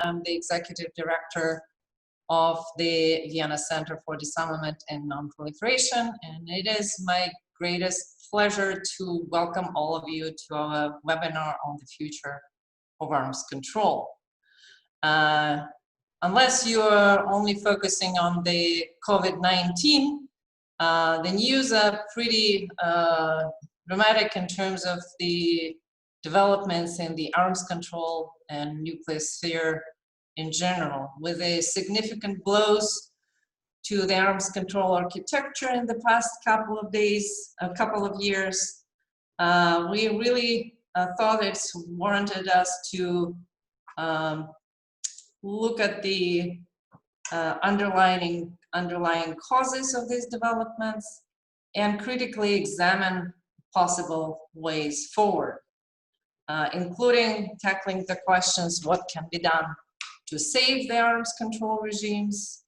I'm the executive director of the Vienna Center for Disarmament and Non-Proliferation, and it is my greatest pleasure to welcome all of you to our webinar on the future of arms control. Unless you are only focusing on the COVID-19, the news are pretty dramatic in terms of the developments in the arms control and nuclear sphere in general, with a significant blows to the arms control architecture in the past couple of years. We really thought it's warranted us to look at the underlying causes of these developments and critically examine possible ways forward, including tackling the questions: what can be done to save the arms control regimes,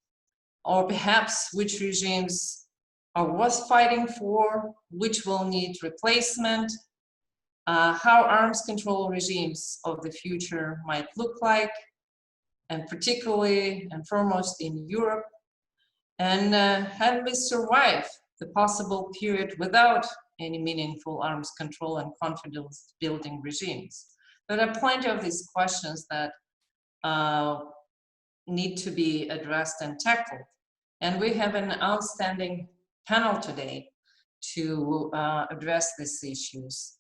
or perhaps which regimes are worth fighting for, which will need replacement, how arms control regimes of the future might look like, and particularly and foremost in Europe, and how we survive the possible period without any meaningful arms control and confidence building regimes. There are plenty of these questions that need to be addressed and tackled. And we have an outstanding panel today to address these issues.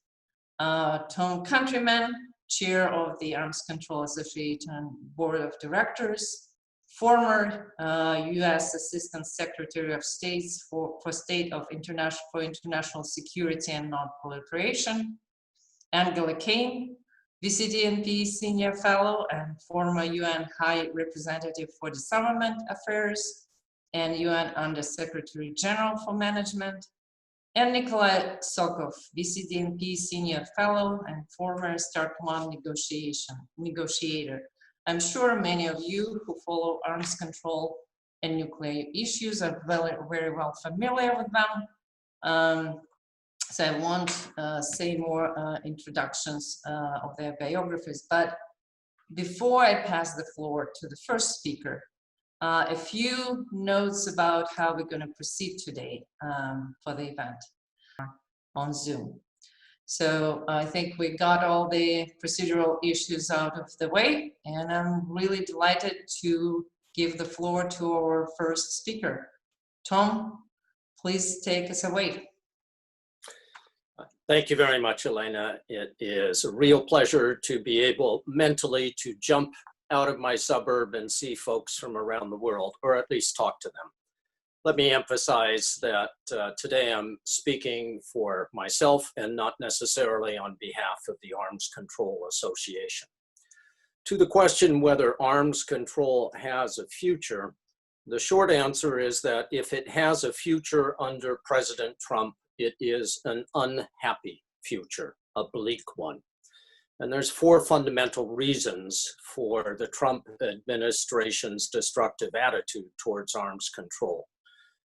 Countryman, chair of the Arms Control Association Board of Directors, former U.S. Assistant Secretary of State for International Security and Non-Proliferation, Angela Kane, VCDNP Senior Fellow and former UN High Representative for Disarmament Affairs and UN Under-Secretary General for Management, and Nikolai Sokov, VCDNP Senior Fellow and former Star Command Negotiator. I'm sure many of you who follow arms control and nuclear issues are very well familiar with them. So I won't say more introductions of their biographies, but before I pass the floor to the first speaker, a few notes about how we're going to proceed today for the event on Zoom. So I think we got all the procedural issues out of the way, and I'm really delighted to give the floor to our first speaker. Tom, please take us away. Thank you very much, Elena. It is a real pleasure to be able mentally to jump out of my suburb and see folks from around the world, or at least talk to them. Let me emphasize that today I'm speaking for myself and not necessarily on behalf of the Arms Control Association. To the question whether arms control has a future, the short answer is that if it has a future under President Trump, it is an unhappy future, a bleak one. And there's four fundamental reasons for the Trump administration's destructive attitude towards arms control.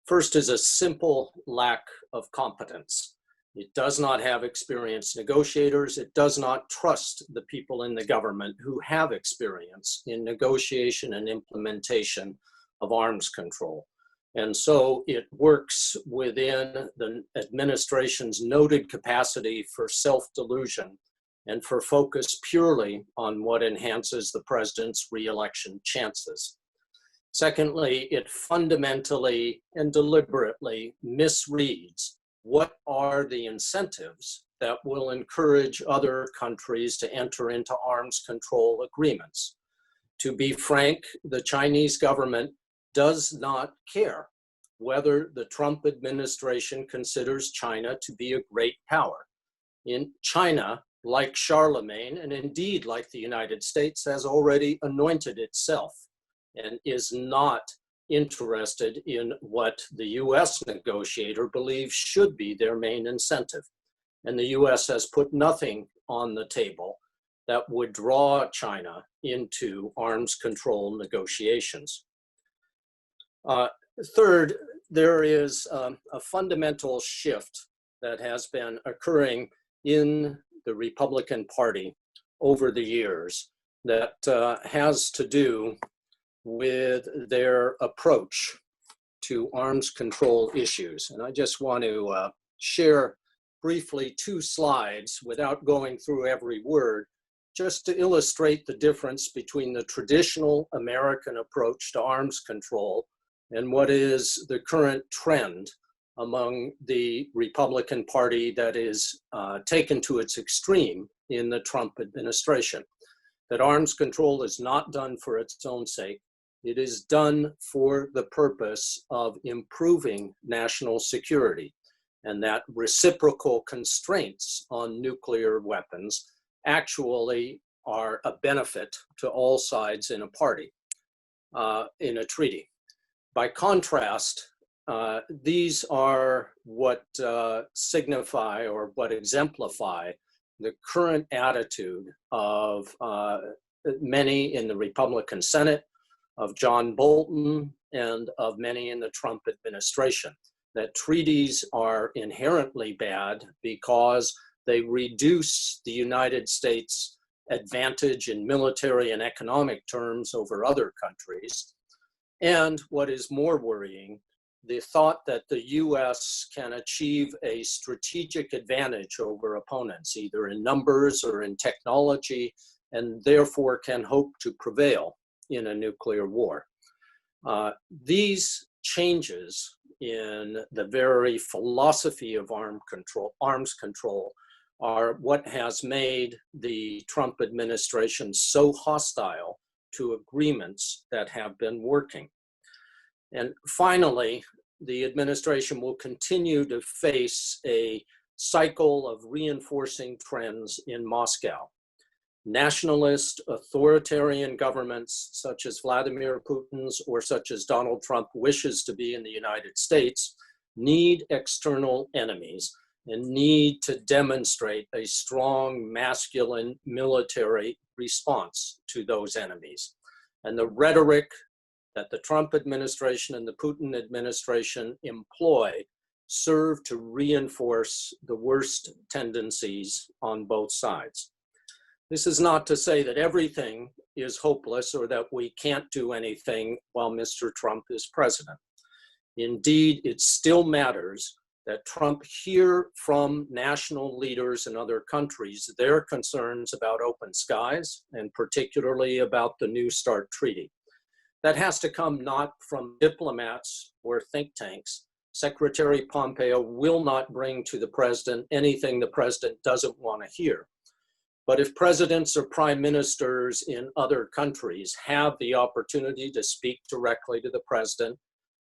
First is a simple lack of competence. It does not have experienced negotiators. It does not trust the people in the government who have experience in negotiation and implementation of arms control. And so it works within the administration's noted capacity for self-delusion and for focus purely on what enhances the president's re-election chances. Secondly, it fundamentally and deliberately misreads what are the incentives that will encourage other countries to enter into arms control agreements. To be frank, the Chinese government does not care whether the Trump administration considers China to be a great power. In China, like Charlemagne, and indeed like the United States, has already anointed itself and is not interested in what the US negotiator believes should be their main incentive. And the US has put nothing on the table that would draw China into arms control negotiations. Third, there is a fundamental shift that has been occurring in the Republican Party over the years that has to do with their approach to arms control issues. And I just want to share briefly 2 slides without going through every word, just to illustrate the difference between the traditional American approach to arms control and what is the current trend among the Republican Party that is taken to its extreme in the Trump administration. That arms control is not done for its own sake. It is done for the purpose of improving national security, and that reciprocal constraints on nuclear weapons actually are a benefit to all sides in a party, in a treaty. By contrast, these are what signify or what exemplify the current attitude of many in the Republican Senate, of John Bolton, and of many in the Trump administration, that treaties are inherently bad because they reduce the United States' advantage in military and economic terms over other countries. And what is more worrying, the thought that the US can achieve a strategic advantage over opponents, either in numbers or in technology, and therefore can hope to prevail in a nuclear war. These changes in the very philosophy of arms control are what has made the Trump administration so hostile to agreements that have been working. And finally, the administration will continue to face a cycle of reinforcing trends in Moscow. Nationalist, authoritarian governments such as Vladimir Putin's or such as Donald Trump wishes to be in the United States need external enemies and need to demonstrate a strong masculine military response to those enemies. And the rhetoric that the Trump administration and the Putin administration employ serve to reinforce the worst tendencies on both sides. This is not to say that everything is hopeless or that we can't do anything while Mr. Trump is president. Indeed, it still matters that Trump hear from national leaders in other countries their concerns about open skies and particularly about the New START treaty. That has to come not from diplomats or think tanks. Secretary Pompeo will not bring to the president anything the president doesn't want to hear. But if presidents or prime ministers in other countries have the opportunity to speak directly to the president,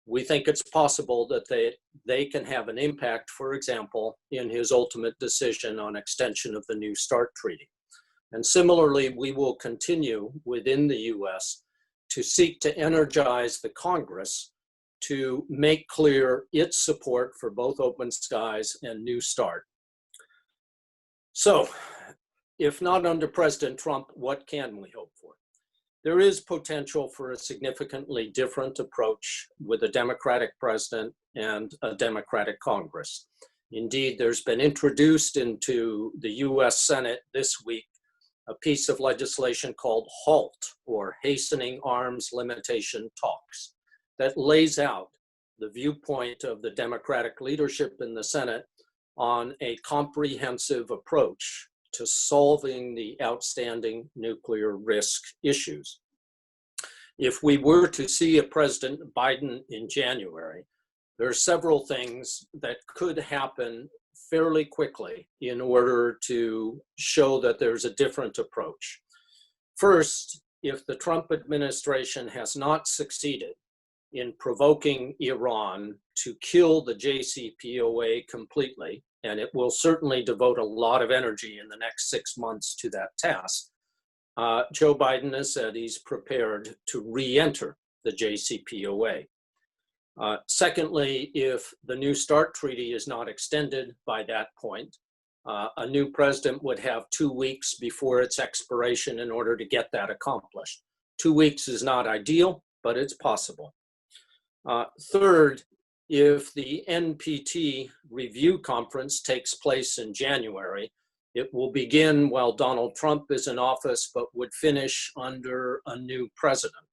we think it's possible that they can have an impact, for example, in his ultimate decision on extension of the New START treaty. And similarly, we will continue within the US to seek to energize the Congress to make clear its support for both open skies and New START. So, if not under President Trump, what can we hope for? There is potential for a significantly different approach with a Democratic president and a Democratic Congress. Indeed, there's been introduced into the US Senate this week a piece of legislation called HALT, or Hastening Arms Limitation Talks, that lays out the viewpoint of the Democratic leadership in the Senate on a comprehensive approach to solving the outstanding nuclear risk issues. If we were to see a President Biden in January, there are several things that could happen fairly quickly in order to show that there's a different approach. First, if the Trump administration has not succeeded in provoking Iran to kill the JCPOA completely, and it will certainly devote a lot of energy in the next 6 months to that task, Joe Biden has said he's prepared to re-enter the JCPOA. Secondly, if the New START treaty is not extended by that point, a new president would have 2 weeks before its expiration in order to get that accomplished. 2 weeks is not ideal, but it's possible. Third, if the NPT review conference takes place in January, It will begin while Donald Trump is in office, but would finish under a new president.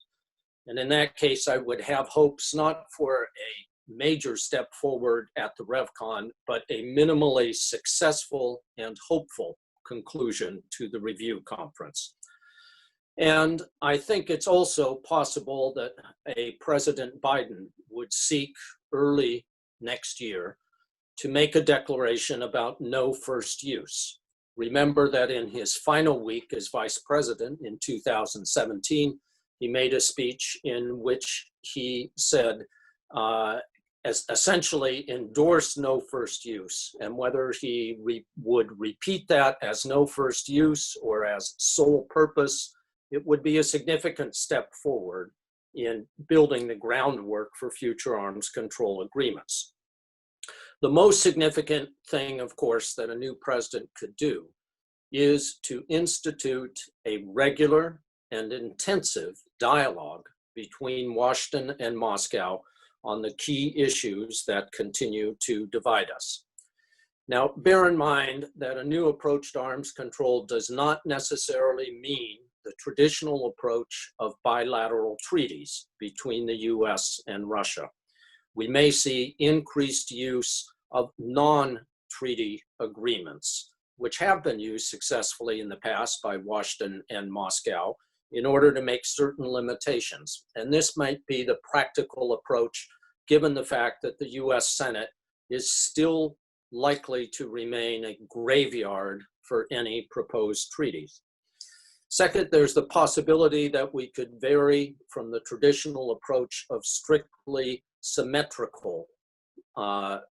And in that case, I would have hopes not for a major step forward at the RevCon, but a minimally successful and hopeful conclusion to the review conference. And I think it's also possible that a President Biden would seek early next year to make a declaration about no first use. Remember that in his final week as vice president in 2017, he made a speech in which he said, essentially endorsed no first use, and whether he would repeat that as no first use or as sole purpose, it would be a significant step forward in building the groundwork for future arms control agreements. The most significant thing, of course, that a new president could do is to institute a regular and intensive dialogue between Washington and Moscow on the key issues that continue to divide us. Now, bear in mind that a new approach to arms control does not necessarily mean the traditional approach of bilateral treaties between the US and Russia. We may see increased use of non-treaty agreements, which have been used successfully in the past by Washington and Moscow in order to make certain limitations. And this might be the practical approach, given the fact that the US Senate is still likely to remain a graveyard for any proposed treaties. Second, there's the possibility that we could vary from the traditional approach of strictly symmetrical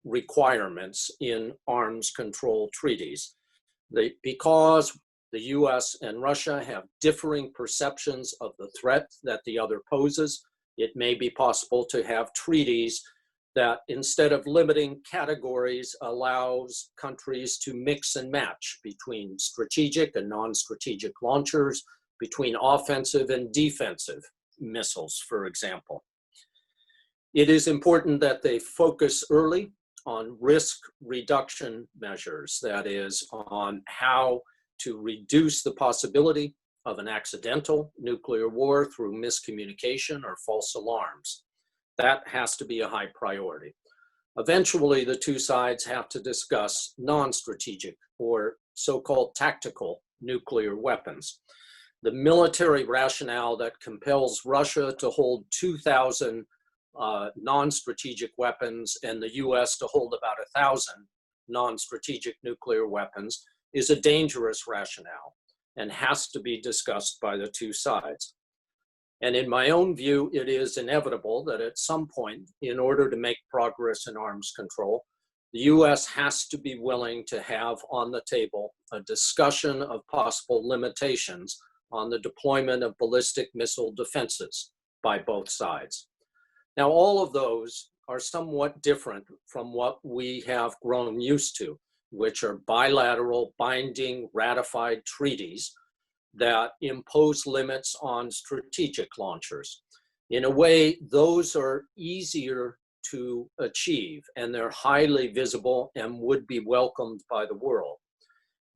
requirements in arms control treaties. Because the US and Russia have differing perceptions of the threat that the other poses, it may be possible to have treaties that, instead of limiting categories, allows countries to mix and match between strategic and non-strategic launchers, between offensive and defensive missiles, for example. It is important that they focus early on risk reduction measures, that is, on how to reduce the possibility of an accidental nuclear war through miscommunication or false alarms. That has to be a high priority. Eventually, the two sides have to discuss non-strategic or so-called tactical nuclear weapons. The military rationale that compels Russia to hold 2,000 non-strategic weapons and the US to hold about 1,000 non-strategic nuclear weapons is a dangerous rationale and has to be discussed by the two sides. And in my own view, it is inevitable that at some point, in order to make progress in arms control, the US has to be willing to have on the table a discussion of possible limitations on the deployment of ballistic missile defenses by both sides. Now, all of those are somewhat different from what we have grown used to, which are bilateral, binding, ratified treaties that impose limits on strategic launchers. In a way, those are easier to achieve, and they're highly visible and would be welcomed by the world.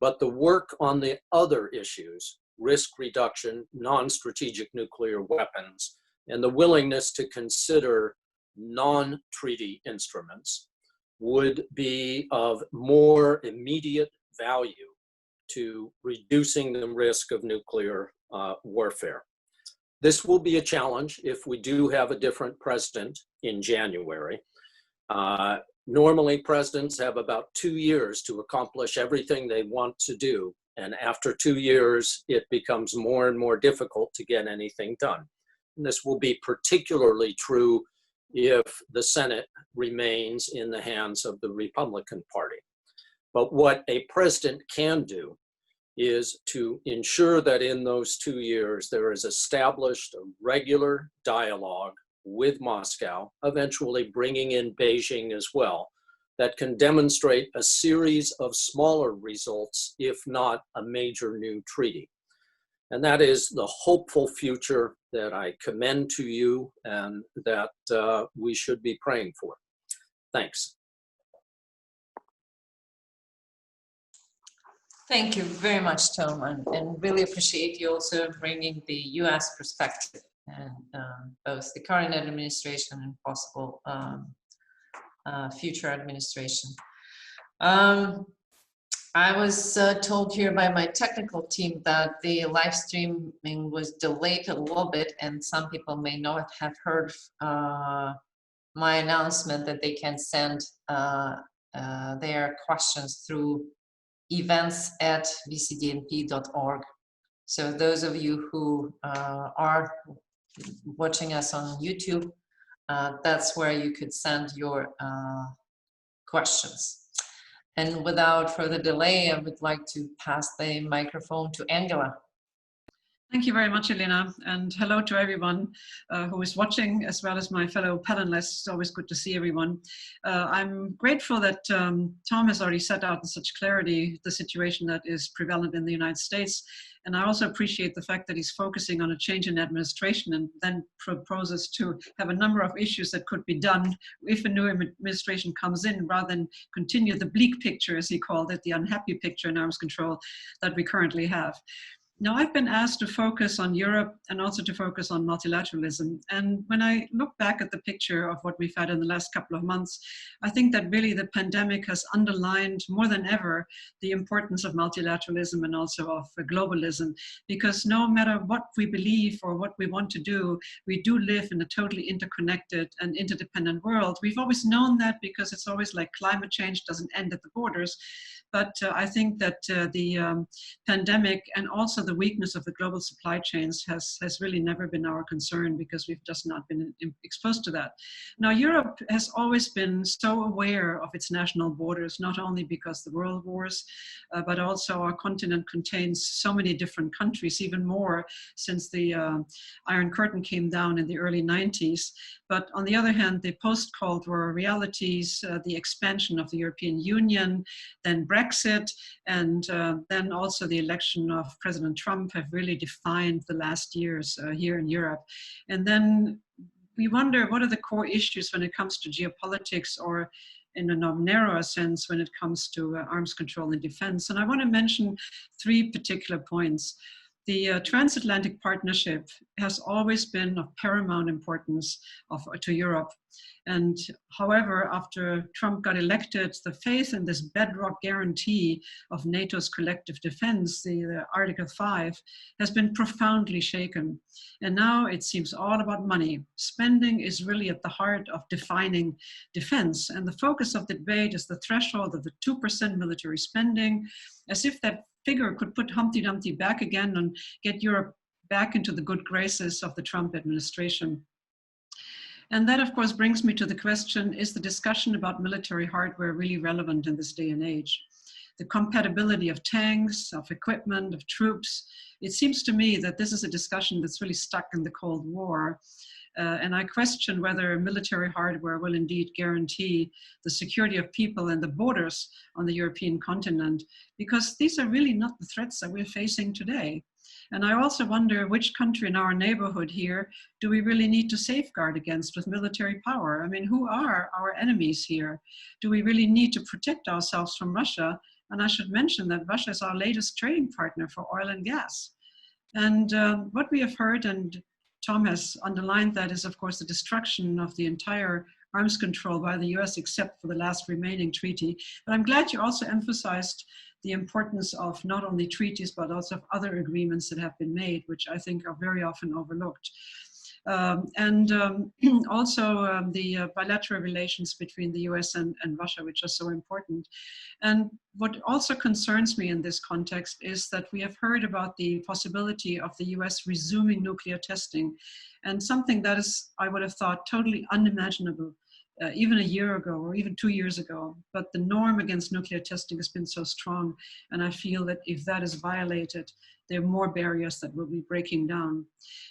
But the work on the other issues, risk reduction, non-strategic nuclear weapons, and the willingness to consider non-treaty instruments would be of more immediate value to reducing the risk of nuclear warfare. This will be a challenge if we do have a different president in January. Normally, presidents have about 2 years to accomplish everything they want to do. And after 2 years, it becomes more and more difficult to get anything done. And this will be particularly true if the Senate remains in the hands of the Republican Party. But what a president can do is to ensure that in those 2 years there is established a regular dialogue with Moscow, eventually bringing in Beijing as well, that can demonstrate a series of smaller results, if not a major new treaty. And that is the hopeful future that I commend to you and that we should be praying for. Thanks. Thank you very much, Tom, and really appreciate you also bringing the U.S. perspective and both the current administration and possible future administration. I was told here by my technical team that the live streaming was delayed a little bit, and some people may not have heard my announcement that they can send their questions through events@vcdnp.org. So those of you who are watching us on YouTube, that's where you could send your questions. And without further delay, I would like to pass the microphone to Angela. Thank you very much, Elena, and hello to everyone who is watching, as well as my fellow panelists. It's always good to see everyone. I'm grateful that Tom has already set out in such clarity the situation that is prevalent in the United States. And I also appreciate the fact that he's focusing on a change in administration and then proposes to have a number of issues that could be done if a new administration comes in, rather than continue the bleak picture, as he called it, the unhappy picture in arms control that we currently have. Now, I've been asked to focus on Europe and also to focus on multilateralism. And when I look back at the picture of what we've had in the last couple of months, I think that really the pandemic has underlined more than ever the importance of multilateralism and also of globalism, because no matter what we believe or what we want to do, we do live in a totally interconnected and interdependent world. We've always known that because it's always like climate change doesn't end at the borders. But I think that the pandemic and also the weakness of the global supply chains has really never been our concern, because we've just not been exposed to that. Now, Europe has always been so aware of its national borders, not only because the world wars, but also our continent contains so many different countries, even more since the Iron Curtain came down in the early 90s. But on the other hand, the post-Cold War realities, the expansion of the European Union, then Brexit, and then also the election of President Trump have really defined the last years here in Europe. And then we wonder, what are the core issues when it comes to geopolitics, or in a narrower sense when it comes to arms control and defense? And I want to mention three particular points. The transatlantic partnership has always been of paramount importance to Europe. And however, after Trump got elected, the faith in this bedrock guarantee of NATO's collective defense, the Article 5, has been profoundly shaken. And now it seems all about money. Spending is really at the heart of defining defense. And the focus of the debate is the threshold of the 2% military spending, as if that figure could put Humpty Dumpty back again and get Europe back into the good graces of the Trump administration. And that, of course, brings me to the question, is the discussion about military hardware really relevant in this day and age? The compatibility of tanks, of equipment, of troops. It seems to me that this is a discussion that's really stuck in the Cold War. And I question whether military hardware will indeed guarantee the security of people and the borders on the European continent, because these are really not the threats that we're facing today. And I also wonder which country in our neighborhood here do we really need to safeguard against with military power? I mean, who are our enemies here? Do we really need to protect ourselves from Russia? And I should mention that Russia is our latest trading partner for oil and gas. And what we have heard, and Tom has underlined that, is of course the destruction of the entire arms control by the US, except for the last remaining treaty. But I'm glad you also emphasized the importance of not only treaties, but also of other agreements that have been made, which I think are very often overlooked. Also the bilateral relations between the US and Russia, which are so important. And what also concerns me in this context is that we have heard about the possibility of the US resuming nuclear testing, and something that is, I would have thought, totally unimaginable even a year ago or even 2 years ago. But the norm against nuclear testing has been so strong, and I feel that if that is violated, there are more barriers that will be breaking down.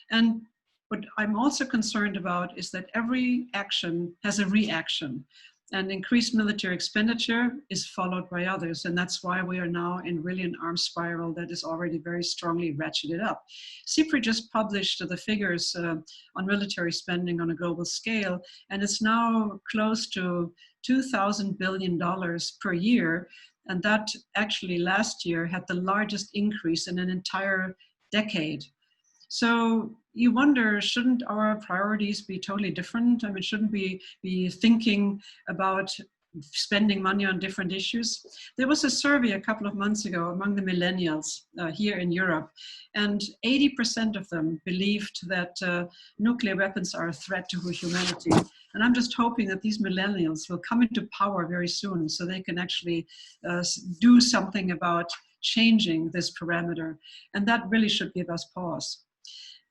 And what I'm also concerned about is that every action has a reaction, and increased military expenditure is followed by others. And that's why we are now in really an arms spiral that is already very strongly ratcheted up. CIPRI just published the figures on military spending on a global scale, and it's now close to $2,000 billion per year. And that actually last year had the largest increase in an entire decade. So you wonder, shouldn't our priorities be totally different? I mean, shouldn't we be thinking about spending money on different issues? There was a survey a couple of months ago among the millennials here in Europe, and 80% of them believed that nuclear weapons are a threat to humanity. And I'm just hoping that these millennials will come into power very soon so they can actually do something about changing this parameter. And that really should give us pause.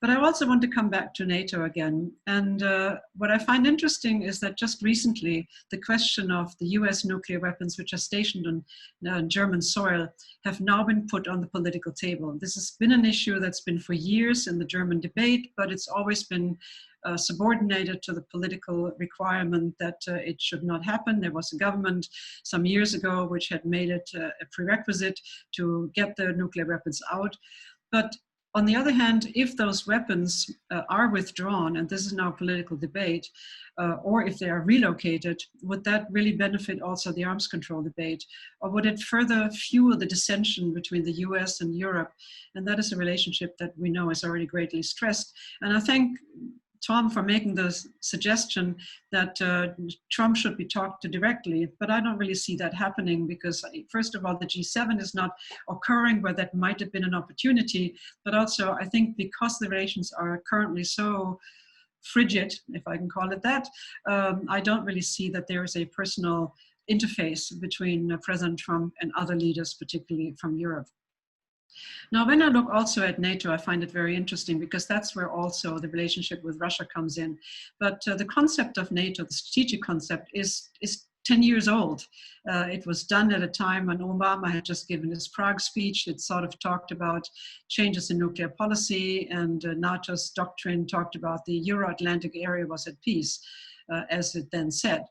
But I also want to come back to NATO again. And what I find interesting is that just recently, the question of the US nuclear weapons, which are stationed on German soil, have now been put on the political table. This has been an issue that's been for years in the German debate, but it's always been subordinated to the political requirement that it should not happen. There was a government some years ago which had made it a prerequisite to get the nuclear weapons out. But on the other hand, if those weapons are withdrawn, and this is now a political debate, or if they are relocated, would that really benefit also the arms control debate? Or would it further fuel the dissension between the US and Europe? And that is a relationship that we know is already greatly stressed. And I thank Tom for making the suggestion that Trump should be talked to directly, but I don't really see that happening because, first of all, the G7 is not occurring where that might have been an opportunity, but also I think because the relations are currently so frigid, if I can call it that, I don't really see that there is a personal interface between President Trump and other leaders, particularly from Europe. Now, when I look also at NATO, I find it very interesting because that's where also the relationship with Russia comes in. But the concept of NATO, the strategic concept, is 10 years old. It was done at a time when Obama had just given his Prague speech. It sort of talked about changes in nuclear policy, and NATO's doctrine talked about the Euro-Atlantic area was at peace, as it then said.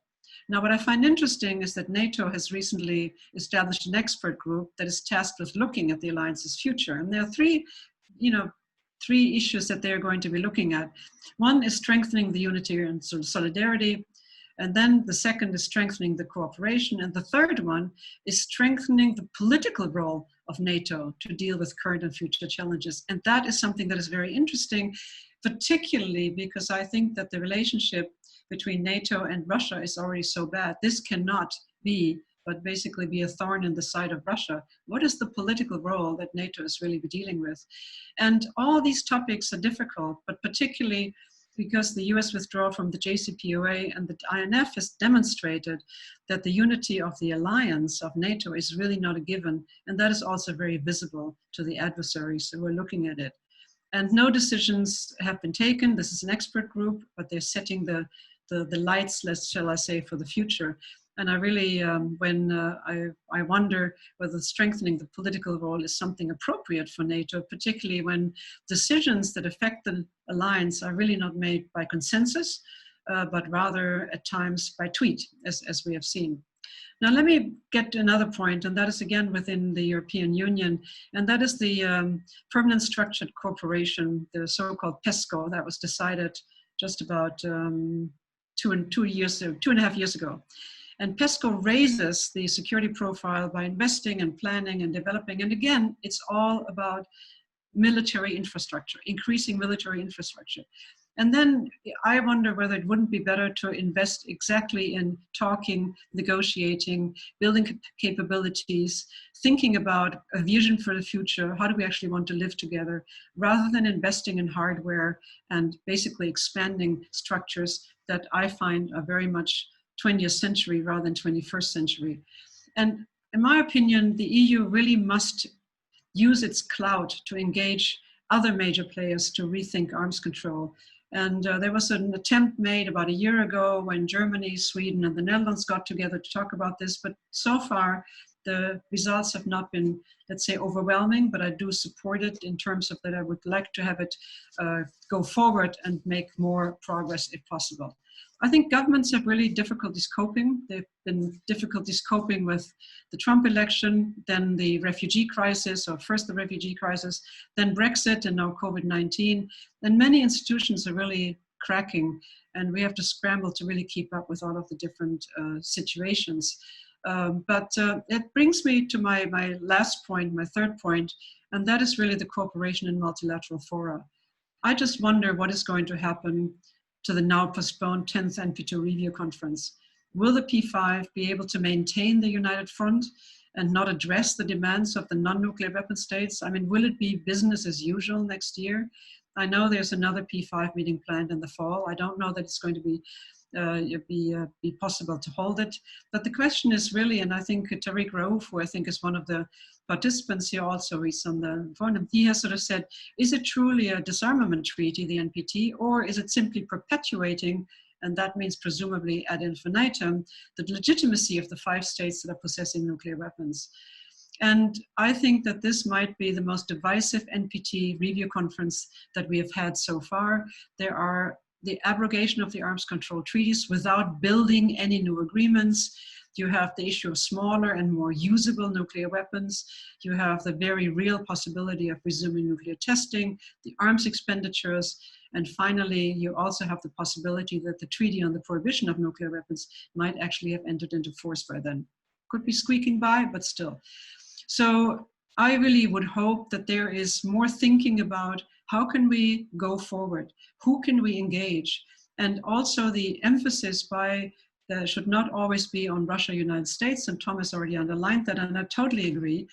Now, what I find interesting is that NATO has recently established an expert group that is tasked with looking at the alliance's future. And there are three issues that they're going to be looking at. One is strengthening the unity and solidarity. And then the second is strengthening the cooperation. And the third one is strengthening the political role of NATO to deal with current and future challenges. And that is something that is very interesting, particularly because I think that the relationship between NATO and Russia is already so bad. This cannot be, but basically be a thorn in the side of Russia. What is the political role that NATO is really dealing with? And all these topics are difficult, but particularly because the US withdrawal from the JCPOA and the INF has demonstrated that the unity of the alliance of NATO is really not a given. And that is also very visible to the adversaries who are looking at it. And no decisions have been taken. This is an expert group, but they're setting the lights, shall I say, for the future. And I really, I wonder whether strengthening the political role is something appropriate for NATO, particularly when decisions that affect the alliance are really not made by consensus, but rather at times by tweet, as we have seen. Now, let me get to another point, and that is again within the European Union, and that is the Permanent Structured Cooperation, the so-called PESCO, that was decided just about 2.5 years ago. And PESCO raises the security profile by investing and planning and developing. And again, it's all about military infrastructure, increasing military infrastructure. And then I wonder whether it wouldn't be better to invest exactly in talking, negotiating, building capabilities, thinking about a vision for the future. How do we actually want to live together, rather than investing in hardware and basically expanding structures that I find are very much 20th century rather than 21st century. And in my opinion, the EU really must use its clout to engage other major players to rethink arms control. And there was an attempt made about a year ago when Germany, Sweden, and the Netherlands got together to talk about this. But so far, the results have not been, let's say, overwhelming, but I do support it in terms of that I would like to have it go forward and make more progress if possible. I think governments have really difficulties coping. They've been difficulties coping with the Trump election, then the refugee crisis, or first the refugee crisis, then Brexit, and now COVID-19. And many institutions are really cracking, and we have to scramble to really keep up with all of the different situations. But it brings me to my last point, my third point, and that is really the cooperation in multilateral fora. I just wonder what is going to happen to the now postponed 10th NP2 review conference. Will the P5 be able to maintain the united front and not address the demands of the non-nuclear weapon states? I mean, will it be business as usual next year? I know there's another P5 meeting planned in the fall. I don't know that it's going to be possible to hold it. But the question is really, and I think Tariq Raouf, who I think is one of the participants here also, is on the forum, he has sort of said, is it truly a disarmament treaty, the NPT, or is it simply perpetuating, and that means presumably ad infinitum, the legitimacy of the 5 states that are possessing nuclear weapons? And I think that this might be the most divisive NPT review conference that we have had so far. There are the abrogation of the arms control treaties without building any new agreements. You have the issue of smaller and more usable nuclear weapons. You have the very real possibility of resuming nuclear testing, the arms expenditures, and finally, you also have the possibility that the Treaty on the Prohibition of Nuclear Weapons might actually have entered into force by then. Could be squeaking by, but still. So I really would hope that there is more thinking about how can we go forward? Who can we engage? And also the emphasis should not always be on Russia, United States, and Thomas already underlined that, and I totally agree.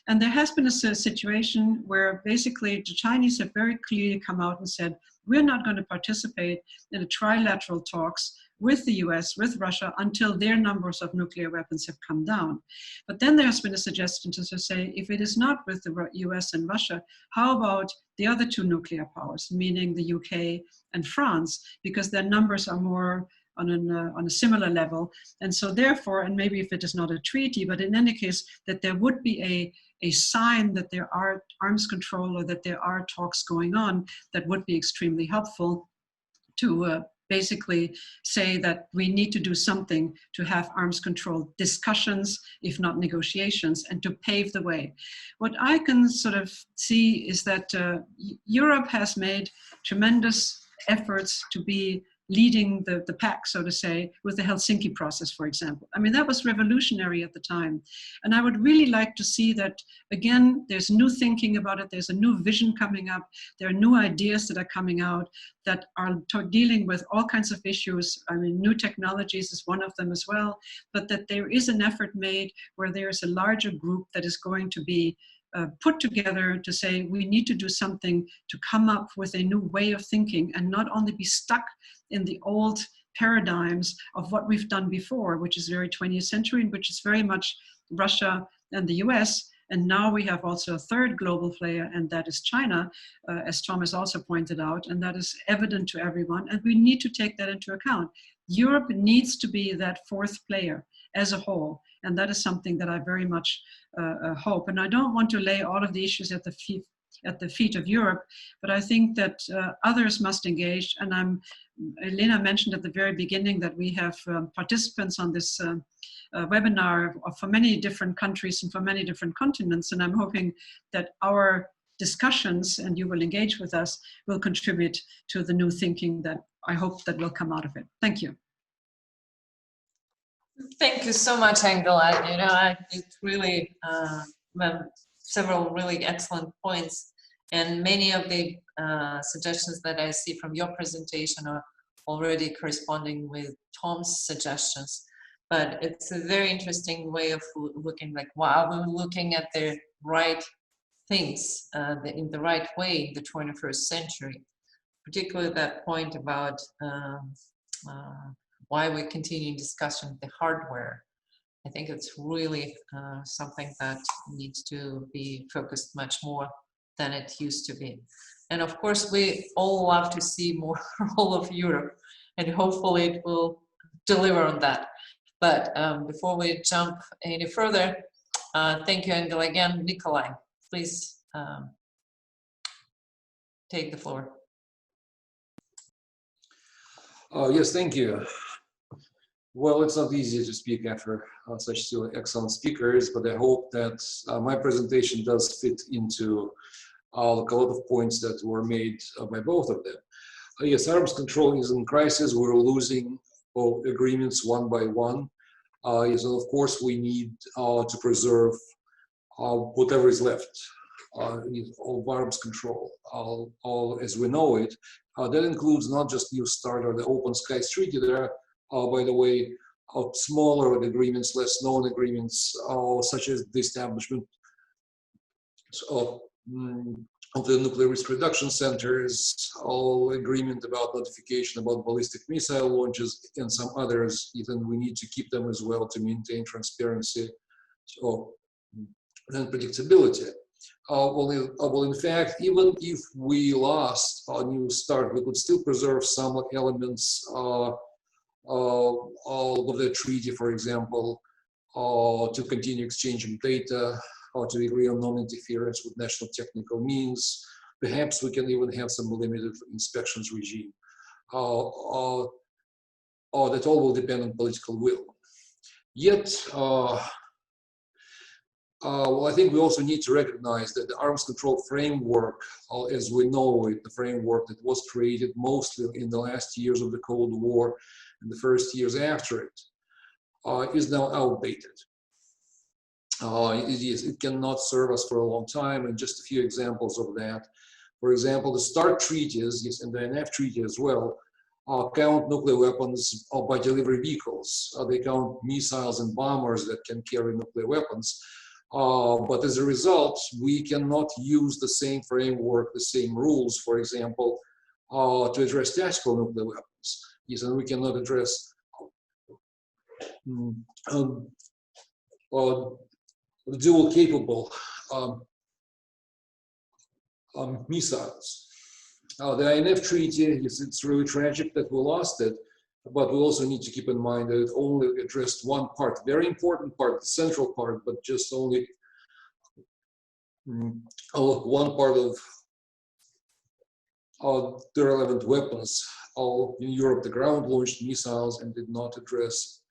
And there has been a situation where basically the Chinese have very clearly come out and said, we're not going to participate in the trilateral talks with the US, with Russia, until their numbers of nuclear weapons have come down. But then there has been a suggestion to say, if it is not with the US and Russia, how about the other 2 nuclear powers, meaning the UK and France, because their numbers are more on a similar level. And so therefore, and maybe if it is not a treaty, but in any case, that there would be a sign that there are arms control or that there are talks going on, that would be extremely helpful to basically say that we need to do something to have arms control discussions, if not negotiations, and to pave the way. What I can sort of see is that Europe has made tremendous efforts to be leading the pack, so to say, with the Helsinki process, for example. I mean, that was revolutionary at the time. And I would really like to see that, again, there's new thinking about it, there's a new vision coming up, there are new ideas that are coming out that are dealing with all kinds of issues. I mean, new technologies is one of them as well, but that there is an effort made where there's a larger group that is going to be put together to say we need to do something to come up with a new way of thinking and not only be stuck in the old paradigms of what we've done before, which is very 20th century, and which is very much Russia and the US. And now we have also a third global player, and that is China, as Thomas also pointed out, and that is evident to everyone. And we need to take that into account. Europe needs to be that 4th player as a whole. And that is something that I very much hope. And I don't want to lay all of the issues at the feet of Europe, but I think that others must engage. And Elena mentioned at the very beginning that we have participants on this webinar for many different countries and for many different continents. And I'm hoping that our discussions, and you will engage with us, will contribute to the new thinking that I hope that will come out of it. Thank you. Thank you so much, Angela. You know, it's really several really excellent points, and many of the suggestions that I see from your presentation are already corresponding with Tom's suggestions. But it's a very interesting way of looking, like, wow, we're looking at the right things in the right way in the 21st century, particularly that point about why we're continuing discussion of the hardware. I think it's really something that needs to be focused much more than it used to be. And of course, we all love to see more role of Europe, and hopefully it will deliver on that. But before we jump any further, thank you, Angela. Again, Nikolai, please take the floor. Yes, thank you. Well, it's not easy to speak after such two excellent speakers, but I hope that my presentation does fit into a lot of points that were made by both of them. Yes, arms control is in crisis. We're losing agreements one by one. Yes, and of course we need to preserve whatever is left of arms control, all as we know it. That includes not just New START or the Open Skies Treaty. There are, by the way, smaller agreements, less known agreements, such as the establishment of the nuclear risk reduction centers, agreement about notification about ballistic missile launches, and some others. Even we need to keep them as well to maintain transparency and predictability. Well, in fact, even if we lost our New START, we could still preserve some elements of the treaty, for example, to continue exchanging data, or to agree on non-interference with national technical means. Perhaps we can even have some limited inspections regime. That all will depend on political will. Yet, well, I think we also need to recognize that the arms control framework, as we know it, the framework that was created mostly in the last years of the Cold War and the first years after it, is now outdated. It cannot serve us for a long time, and just a few examples of that. For example, the START treaties, yes, and the NF treaty as well, count nuclear weapons by delivery vehicles. They count missiles and bombers that can carry nuclear weapons. But as a result, we cannot use the same framework, the same rules, for example, to address tactical nuclear weapons. Yes, and we cannot address dual capable missiles. The INF treaty, it's really tragic that we lost it, but we also need to keep in mind that it only addressed one part, very important part, the central part, but just only one part of the relevant weapons. In Europe, the ground-launched missiles, and did not address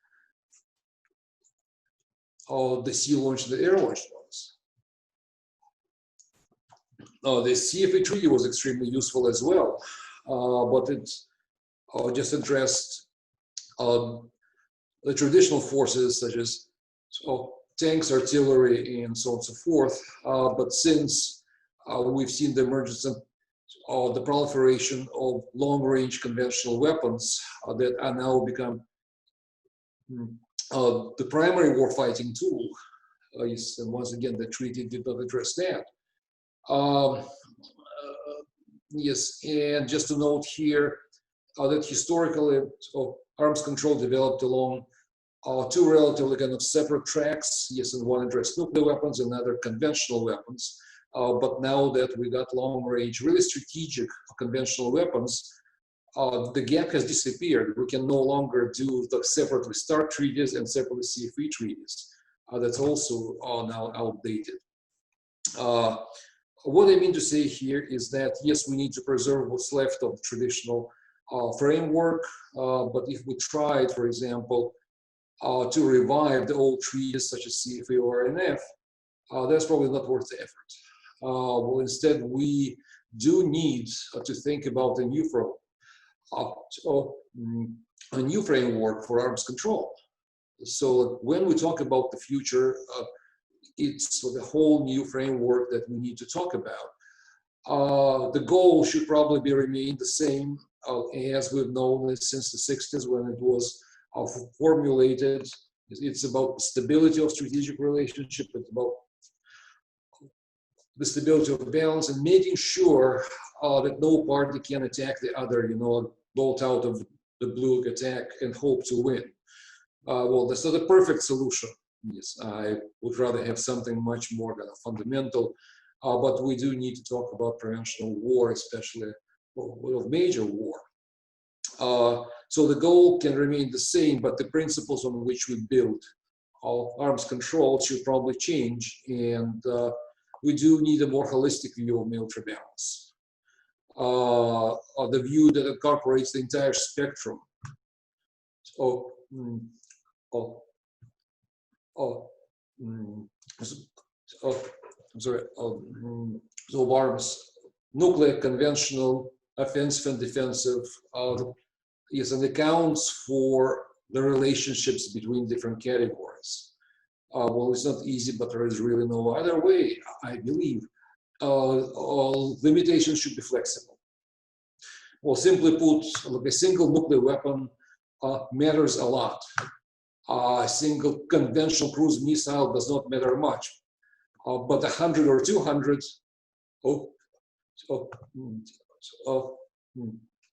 the sea-launched, the air-launched ones. The CFA treaty was extremely useful as well, but it just addressed the traditional forces such as tanks, artillery, and so on and so forth. But since we've seen the emergence of the proliferation of long-range conventional weapons that are now become the primary warfighting tool, yes, and once again, the treaty did not address that. Yes, and just to note here that historically, arms control developed along two relatively kind of separate tracks. Yes, and one addressed nuclear weapons, another conventional weapons. But now that we got long-range, really strategic conventional weapons, the gap has disappeared. We can no longer do the separately START treaties and separately CFE treaties. That's also now outdated. What I mean to say here is that, yes, we need to preserve what's left of the traditional framework, but if we tried, for example, to revive the old treaties such as CFA or NF, that's probably not worth the effort. Well, instead, we do need to think about a new framework for arms control. So when we talk about the future, it's the whole new framework that we need to talk about. The goal should probably remain the same as we've known it since the 60s when it was formulated. It's about the stability of strategic relationship. It's about the stability of the balance and making sure that no party can attack the other, bolt out of the blue attack and hope to win. Well, that's not a perfect solution. Yes, I would rather have something much more kind of fundamental, but we do need to talk about prevention of war, especially of major war. So the goal can remain the same, but the principles on which we build arms control should probably change, and we do need a more holistic view of military balance. The view that incorporates the entire spectrum of arms, nuclear, conventional, offensive and defensive, yes, and accounts for the relationships between different categories. Well, it's not easy, but there is really no other way, I believe. Limitations should be flexible. Well, simply put, like a single nuclear weapon matters a lot. A single conventional cruise missile does not matter much, but 100 or 200 would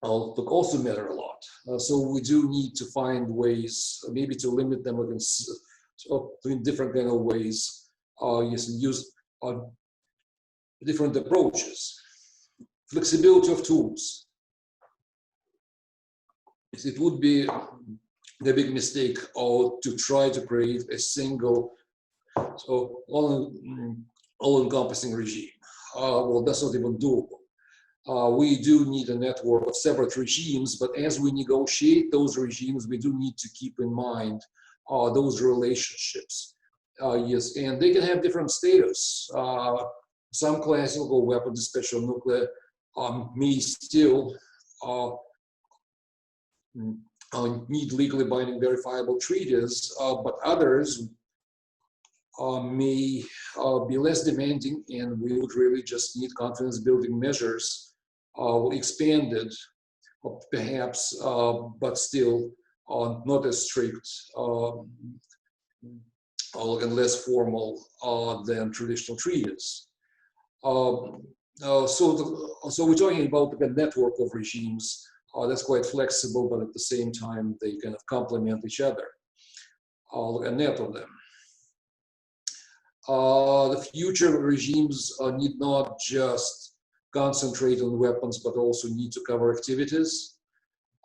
also matter a lot. So we do need to find ways, maybe to limit them in different kind of ways. Use different approaches. Flexibility of tools. It would be the big mistake to try to create a single, all-encompassing regime. Well, that's not even doable. We do need a network of separate regimes, but as we negotiate those regimes, we do need to keep in mind those relationships. Yes, and they can have different status. Some classical weapons, especially nuclear, may still need legally binding verifiable treaties, but others may be less demanding, and we would really just need confidence building measures expanded, perhaps, but still not as strict and less formal than traditional treaties. So we're talking about a network of regimes that's quite flexible, but at the same time, they kind of complement each other. A net of them. The future regimes need not just concentrate on weapons, but also need to cover activities.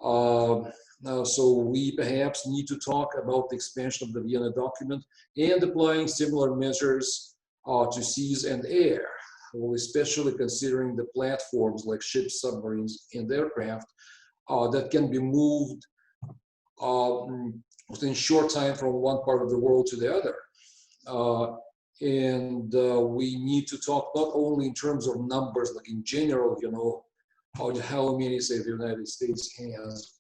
So we perhaps need to talk about the expansion of the Vienna document and applying similar measures to seas and air, well, especially considering the platforms like ships, submarines, and aircraft that can be moved within short time from one part of the world to the other. And we need to talk not only in terms of numbers, like in general, you know, how many, say, the United States has,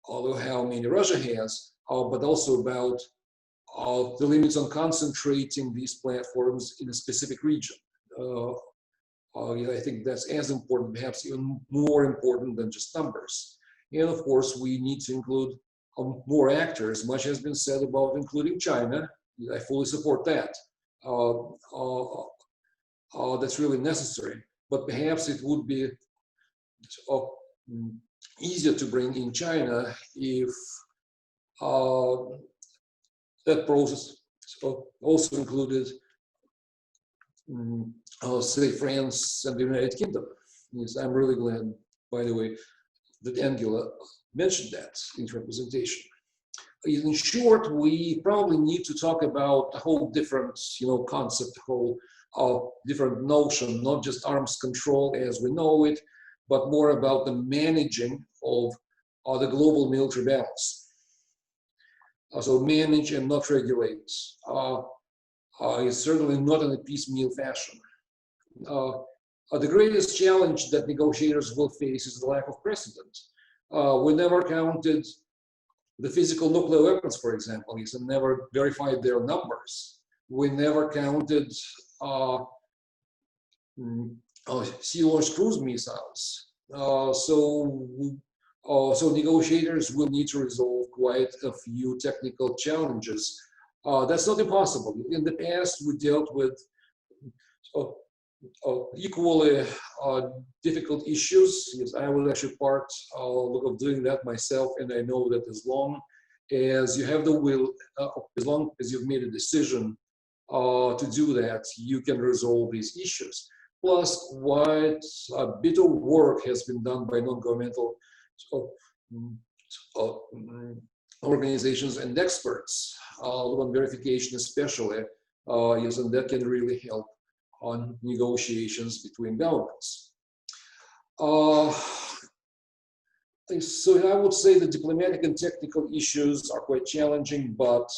although how many Russia has, but also about the limits on concentrating these platforms in a specific region. I think that's as important, perhaps even more important than just numbers. And of course, we need to include more actors. Much has been said about including China. I fully support that. That's really necessary. But perhaps it would be easier to bring in China if that process also included, say, France and the United Kingdom. Yes, I'm really glad, by the way, that Angela mentioned that in her presentation. In short, we probably need to talk about a whole different, concept, a whole different notion, not just arms control as we know it, but more about the managing of the global military balance. So manage and not regulate is certainly not in a piecemeal fashion. The greatest challenge that negotiators will face is the lack of precedent. We never counted the physical nuclear weapons, for example, and never verified their numbers. We never counted sea-launched cruise missiles. So negotiators will need to resolve quite a few technical challenges. That's not impossible. In the past, we dealt with equally difficult issues. Yes, I was actually part of doing that myself, and I know that as long as you have the will, as long as you've made a decision to do that, you can resolve these issues. Plus, what a bit of work has been done by non-governmental organizations and experts on verification especially, yes, and that can really help on negotiations between governments. So I would say the diplomatic and technical issues are quite challenging, but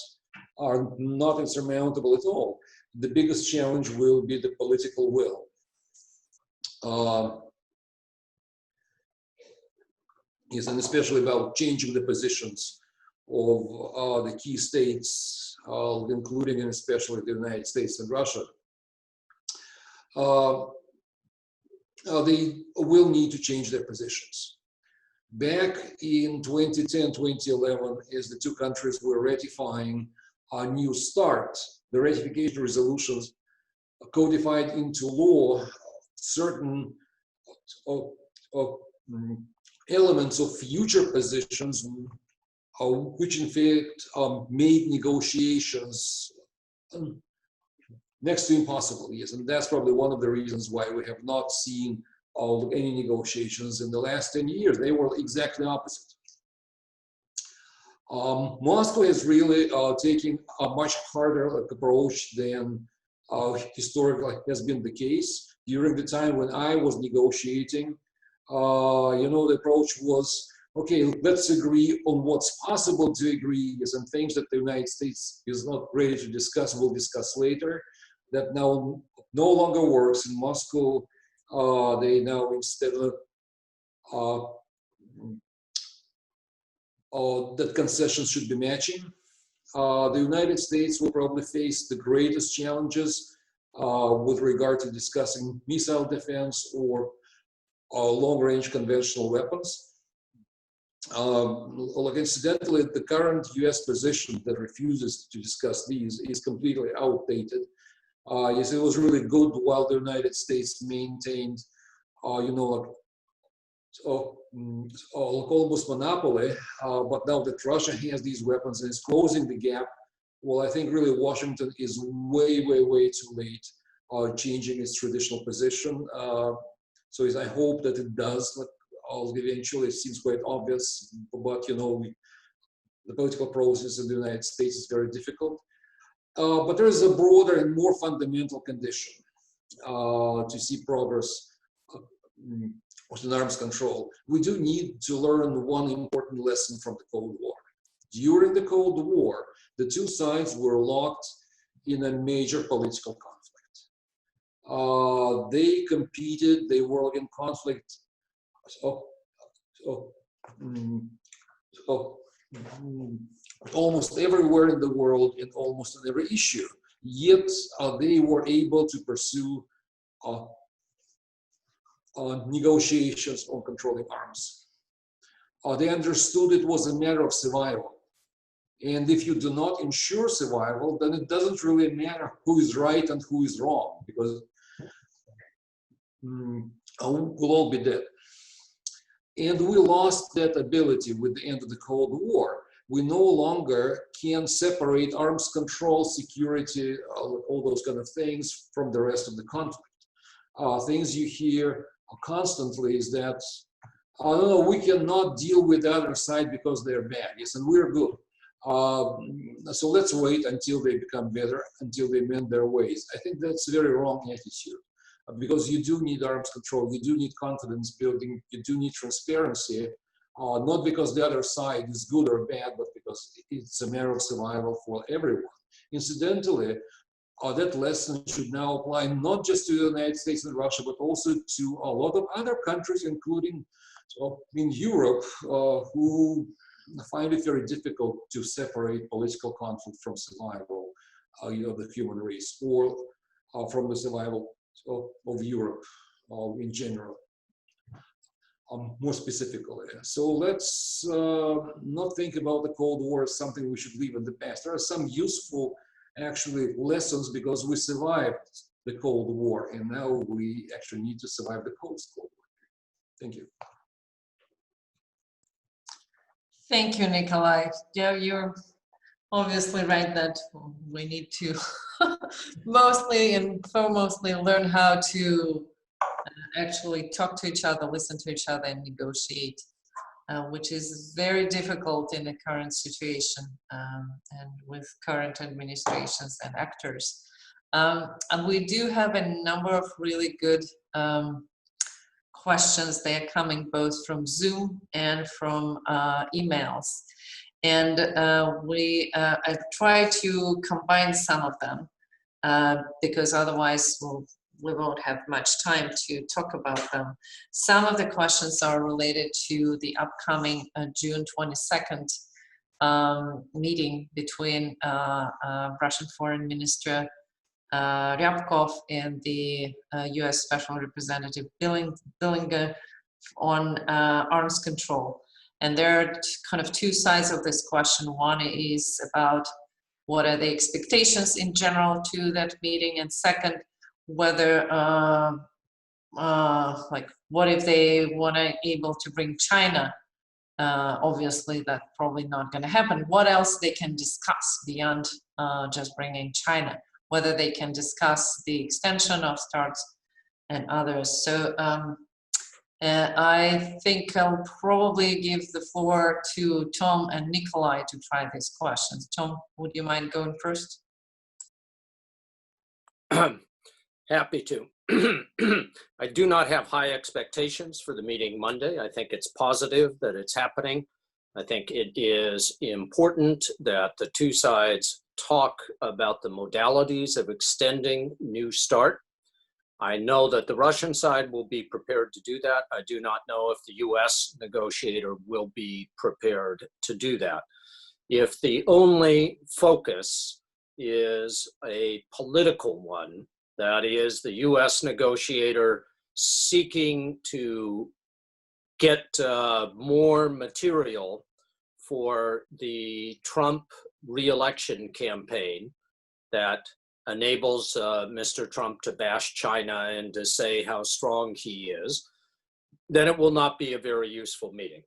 are not insurmountable at all. The biggest challenge will be the political will. Yes, and especially about changing the positions of the key states, including and especially the United States and Russia, they will need to change their positions. Back in 2010, 2011, as the two countries were ratifying a new START, the ratification resolutions codified into law certain elements of future positions, which in fact made negotiations next to impossible. Yes, and that's probably one of the reasons why we have not seen any negotiations in the last 10 years. They were exactly opposite. Moscow is really taking a much harder approach than historically has been the case. During the time when I was negotiating, the approach was, okay, let's agree on what's possible to agree, and things that the United States is not ready to discuss, we'll discuss later. That now no longer works in Moscow. They now, instead of that concessions should be matching. The United States will probably face the greatest challenges with regard to discussing missile defense or long-range conventional weapons. Incidentally, the current US position that refuses to discuss these is completely outdated. Yes, it was really good while the United States maintained, almost monopoly, but now that Russia has these weapons and is closing the gap, well, I think really Washington is way, way, way too late changing its traditional position. So I hope that it does. Eventually, it seems quite obvious, but the political process in the United States is very difficult. But there is a broader and more fundamental condition to see progress in arms control. We do need to learn one important lesson from the Cold War. During the Cold War, the two sides were locked in a major political conflict. They competed, they were in conflict almost everywhere in the world, in almost on every issue. Yet they were able to pursue negotiations on controlling arms. They understood it was a matter of survival. And if you do not ensure survival, then it doesn't really matter who is right and who is wrong, because we'll all be dead. And we lost that ability with the end of the Cold War. We no longer can separate arms control, security, all those kind of things from the rest of the conflict. Things you hear constantly is that, we cannot deal with the other side because they're bad. Yes, and we're good. So let's wait until they become better, until they mend their ways. I think that's a very wrong attitude, because you do need arms control, you do need confidence building, you do need transparency, not because the other side is good or bad, but because it's a matter of survival for everyone. Incidentally, that lesson should now apply not just to the United States and Russia, but also to a lot of other countries, including in Europe, who find it very difficult to separate political conflict from survival, the human race, or from the survival of Europe in general, more specifically. So let's not think about the Cold War as something we should leave in the past. There are some useful, actually, lessons, because we survived the Cold War, and now we actually need to survive the post-Cold War. Thank you. Thank you, Nikolai. Yeah, you're obviously right that we need to mostly and foremostly learn how to actually talk to each other, listen to each other, and negotiate, which is very difficult in the current situation and with current administrations and actors. And we do have a number of really good questions. They are coming both from Zoom and from emails. And I try to combine some of them because otherwise we won't have much time to talk about them. Some of the questions are related to the upcoming June 22nd meeting between Russian Foreign Minister Ryabkov and the US Special Representative Billinger on arms control. And there are kind of two sides of this question. One is about what are the expectations in general to that meeting, and second, whether like what if they want to able to bring China. Obviously that's probably not going to happen. What else they can discuss beyond just bringing China, whether they can discuss the extension of STARTs and others. So I think I'll probably give the floor to Tom and Nikolai to try these questions. Tom, would you mind going first? Happy to. I do not have high expectations for the meeting Monday. I think it's positive that it's happening. I think it is important that the two sides talk about the modalities of extending New START. I know that the Russian side will be prepared to do that. I do not know if the US negotiator will be prepared to do that. If the only focus is a political one, that is the US negotiator seeking to get more material for the Trump re-election campaign that enables Mr. Trump to bash China and to say how strong he is, then it will not be a very useful meeting.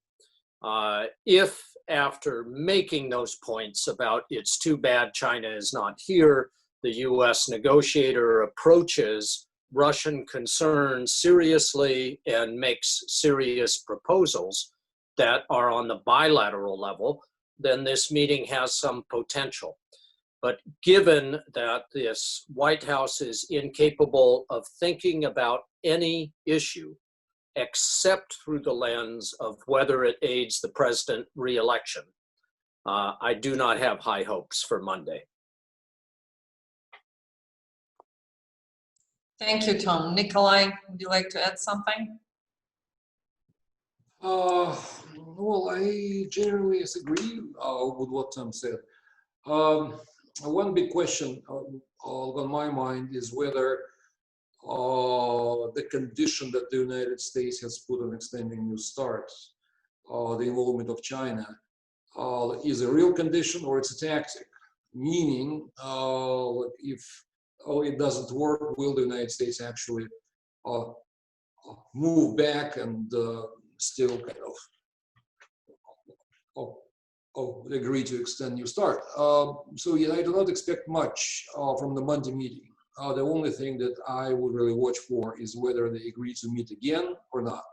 If after making those points about it's too bad China is not here, the US negotiator approaches Russian concerns seriously and makes serious proposals that are on the bilateral level, then this meeting has some potential. But given that this White House is incapable of thinking about any issue except through the lens of whether it aids the president re-election, I do not have high hopes for Monday. Thank you, Tom. Nikolai, would you like to add something? Well, I generally agree with what Tom said. One big question on my mind is whether the condition that the United States has put on extending New START, the involvement of China, is a real condition or it's a tactic. Meaning, if it doesn't work, will the United States actually move back and still kind of agree to extend New START? So yeah, I do not expect much from the Monday meeting. The only thing that I would really watch for is whether they agree to meet again or not.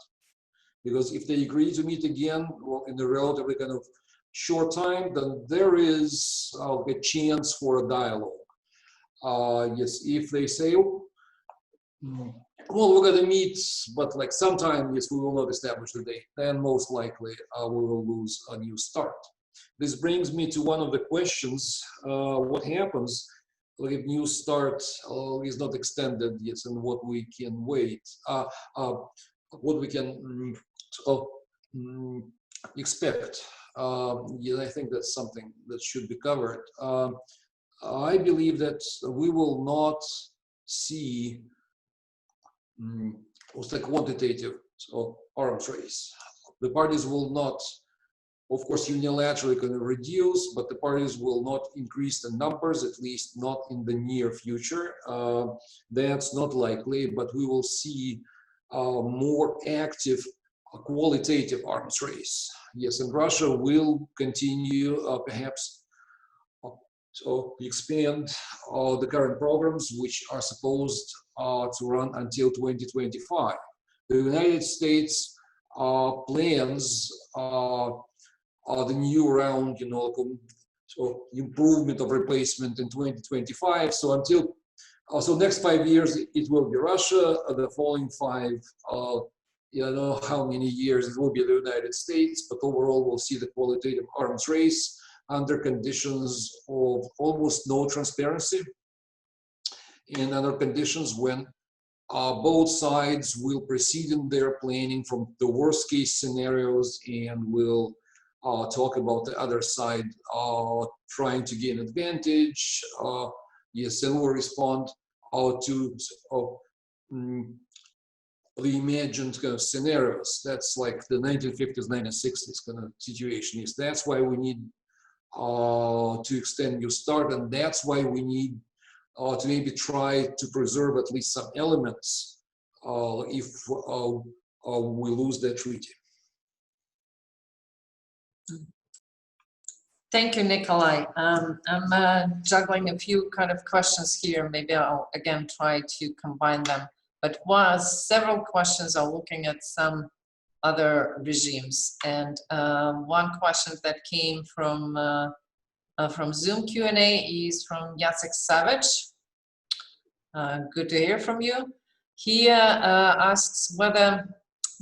Because if they agree to meet again, well, in a relatively kind of short time, then there is a chance for a dialogue. Yes, if they say, well, we're going to meet, but like sometime, yes, we will not establish the date, then most likely we will lose a New START. This brings me to one of the questions, what happens if New START is not extended, yes, and what we can wait, what we can expect. Yeah, I think that's something that should be covered. I believe that we will not see what's the quantitative arms race. The parties will not, of course, unilaterally going to reduce, but the parties will not increase the numbers, at least not in the near future. That's not likely, but we will see more active qualitative arms race. Yes, and Russia will continue perhaps to expand the current programs, which are supposed to run until 2025. The United States plans the new round, so improvement of replacement in 2025. So until so next 5 years, it will be Russia. The following 5, you don't know how many years it will be the United States, but overall we'll see the qualitative arms race under conditions of almost no transparency and under conditions when both sides will proceed in their planning from the worst case scenarios and will talk about the other side trying to gain advantage. Yes, and we'll respond to reimagined kind of scenarios. That's like the 1950s, 1960s kind of situation. Is that's why we need to extend New START, and that's why we need to maybe try to preserve at least some elements if we lose that treaty. Thank you, Nikolai. I'm juggling a few kind of questions here. Maybe I'll again try to combine them. But several questions are looking at some other regimes. And one question that came from Zoom Q&A is from Jacek Savage. Good to hear from you. He asks whether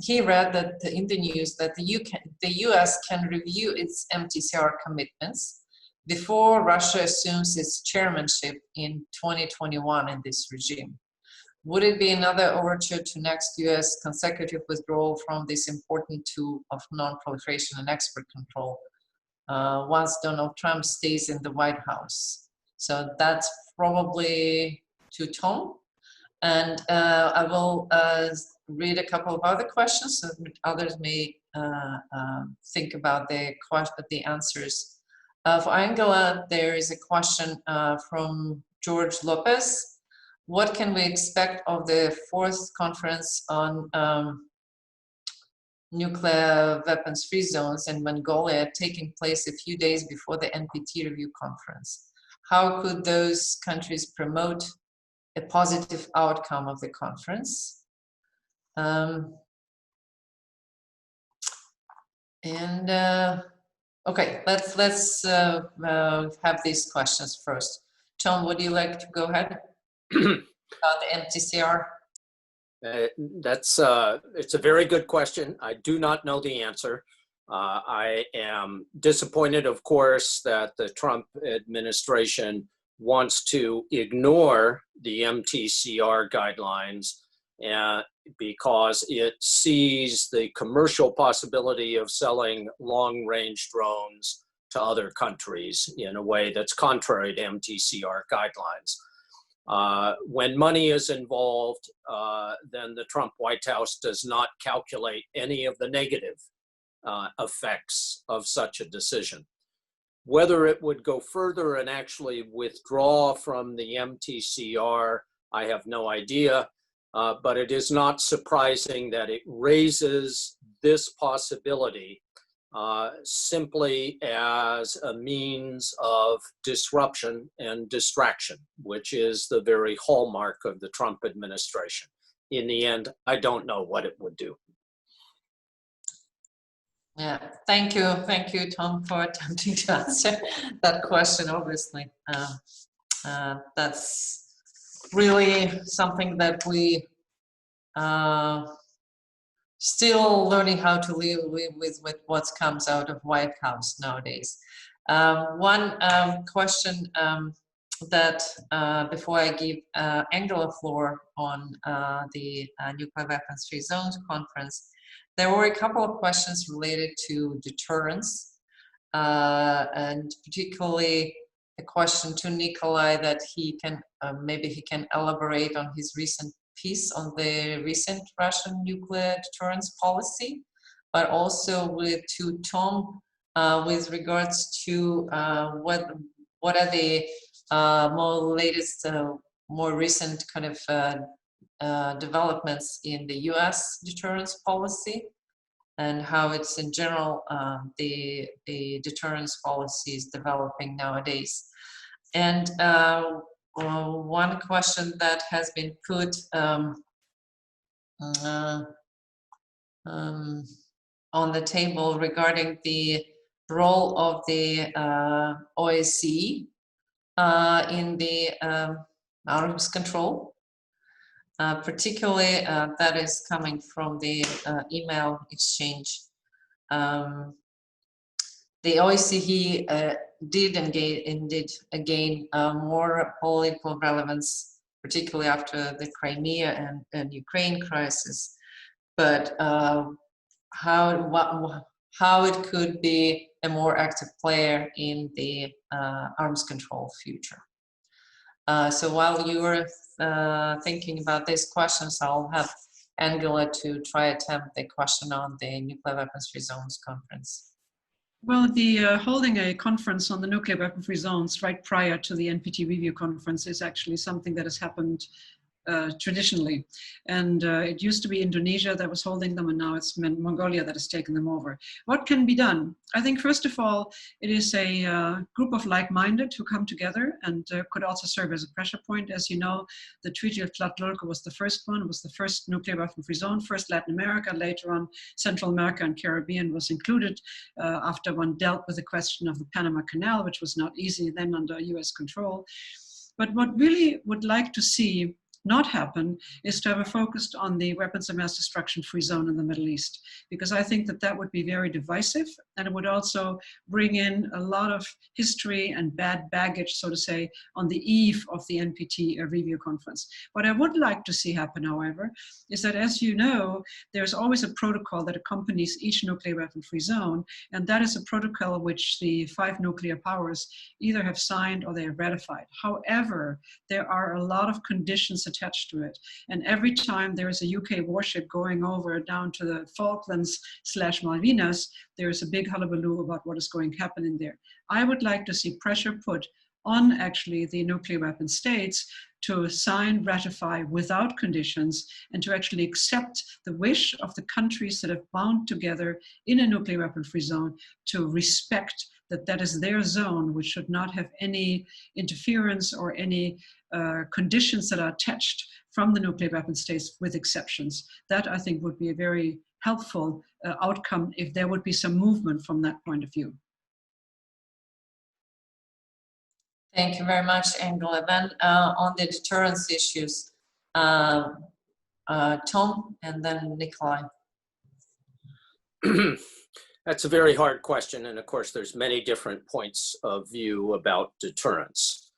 he read that in the news that the US can review its MTCR commitments before Russia assumes its chairmanship in 2021 in this regime. Would it be another overture to next US consecutive withdrawal from this important tool of non-proliferation and export control once Donald Trump stays in the White House? So that's probably to Tom. And I will read a couple of other questions so others may think about the answers. For Angela, there is a question from George Lopez. What can we expect of the 4th conference on nuclear weapons-free zones in Mongolia taking place a few days before the NPT review conference? How could those countries promote a positive outcome of the conference? Okay, let's have these questions first. Tom, would you like to go ahead about the MTCR? It's a very good question. I do not know the answer. I am disappointed, of course, that the Trump administration wants to ignore the MTCR guidelines because it sees the commercial possibility of selling long-range drones to other countries in a way that's contrary to MTCR guidelines. When money is involved, then the Trump White House does not calculate any of the negative effects of such a decision. Whether it would go further and actually withdraw from the MTCR, I have no idea, but it is not surprising that it raises this possibility simply as a means of disruption and distraction, which is the very hallmark of the Trump administration. In the end, I don't know what it would do. Yeah, thank you, Tom, for attempting to answer that question. Obviously, that's really something that we still learning how to live with what comes out of White House nowadays. One question that before I give Angela floor on the Nuclear Weapons Free Zones Conference, there were a couple of questions related to deterrence, and particularly a question to Nikolai that he can maybe he can elaborate on his recent piece on the recent Russian nuclear deterrence policy, but also to Tom with regards to what are the more recent kind of developments in the U.S. deterrence policy, and how it's in general the deterrence policy is developing nowadays. And one question that has been put on the table regarding the role of the OSCE in the arms control. Particularly that is coming from the email exchange. The OSCE did gain more political relevance, particularly after the Crimea and Ukraine crisis. But how it could be a more active player in the arms control future. So while you were thinking about these questions, I'll have Angela to try attempt the question on the Nuclear Weapons Free Zones Conference. Well, the holding a conference on the nuclear weapon-free zones right prior to the NPT review conference is actually something that has happened traditionally. And it used to be Indonesia that was holding them, and now it's Mongolia that has taken them over. What can be done? I think, first of all, it is a group of like-minded who come together and could also serve as a pressure point. As you know, the Treaty of Tlatelolco was the first one, was the first nuclear weapon-free zone, first Latin America, later on Central America and Caribbean was included after one dealt with the question of the Panama Canal, which was not easy then under US control. But what really would like to see not happen is to have a focus on the weapons of mass destruction free zone in the Middle East, because I think that that would be very divisive, and it would also bring in a lot of history and bad baggage, so to say, on the eve of the NPT review conference. What I would like to see happen, however, is that, as you know, there's always a protocol that accompanies each nuclear weapon free zone, and that is a protocol which the 5 nuclear powers either have signed or they have ratified. However, there are a lot of conditions attached to it. And every time there is a UK warship going over down to the Falklands/Malvinas, there is a big hullabaloo about what is going to happen in there. I would like to see pressure put on actually the nuclear weapon states to sign, ratify without conditions, and to actually accept the wish of the countries that have bound together in a nuclear weapon-free zone to respect that that is their zone, which should not have any interference or any conditions that are attached from the nuclear weapon states, with exceptions. That, I think, would be a very helpful outcome if there would be some movement from that point of view. Thank you very much, Angela. Then on the deterrence issues, Tom and then Nikolai. That's a very hard question, and of course there's many different points of view about deterrence.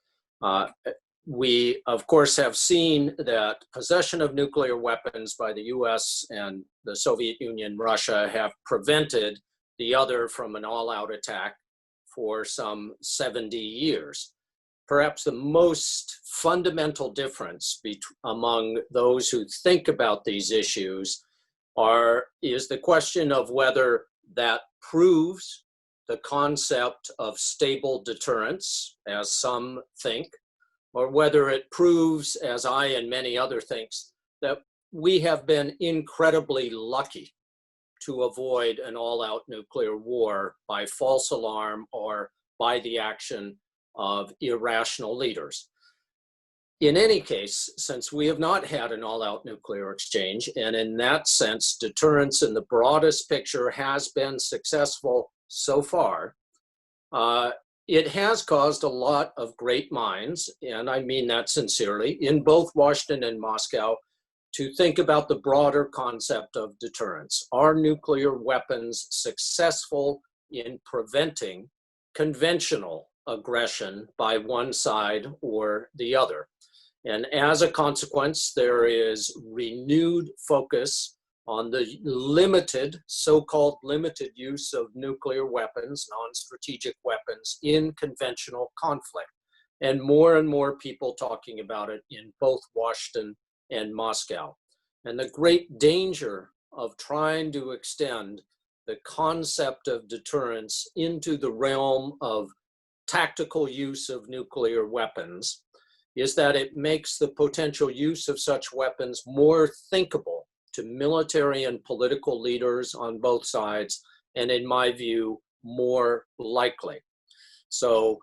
We, of course, have seen that possession of nuclear weapons by the US and the Soviet Union, Russia, have prevented the other from an all-out attack for some 70 years. Perhaps the most fundamental difference among those who think about these issues is the question of whether that proves the concept of stable deterrence, as some think, or whether it proves, as I and many others think, that we have been incredibly lucky to avoid an all-out nuclear war by false alarm or by the action of irrational leaders. In any case, since we have not had an all-out nuclear exchange, and in that sense, deterrence in the broadest picture has been successful so far, it has caused a lot of great minds, and I mean that sincerely, in both Washington and Moscow, to think about the broader concept of deterrence. Are nuclear weapons successful in preventing conventional aggression by one side or the other? And as a consequence, there is renewed focus on the limited, so-called limited use of nuclear weapons, non-strategic weapons in conventional conflict. And more people talking about it in both Washington and Moscow. And the great danger of trying to extend the concept of deterrence into the realm of tactical use of nuclear weapons is that it makes the potential use of such weapons more thinkable to military and political leaders on both sides, and in my view, more likely. So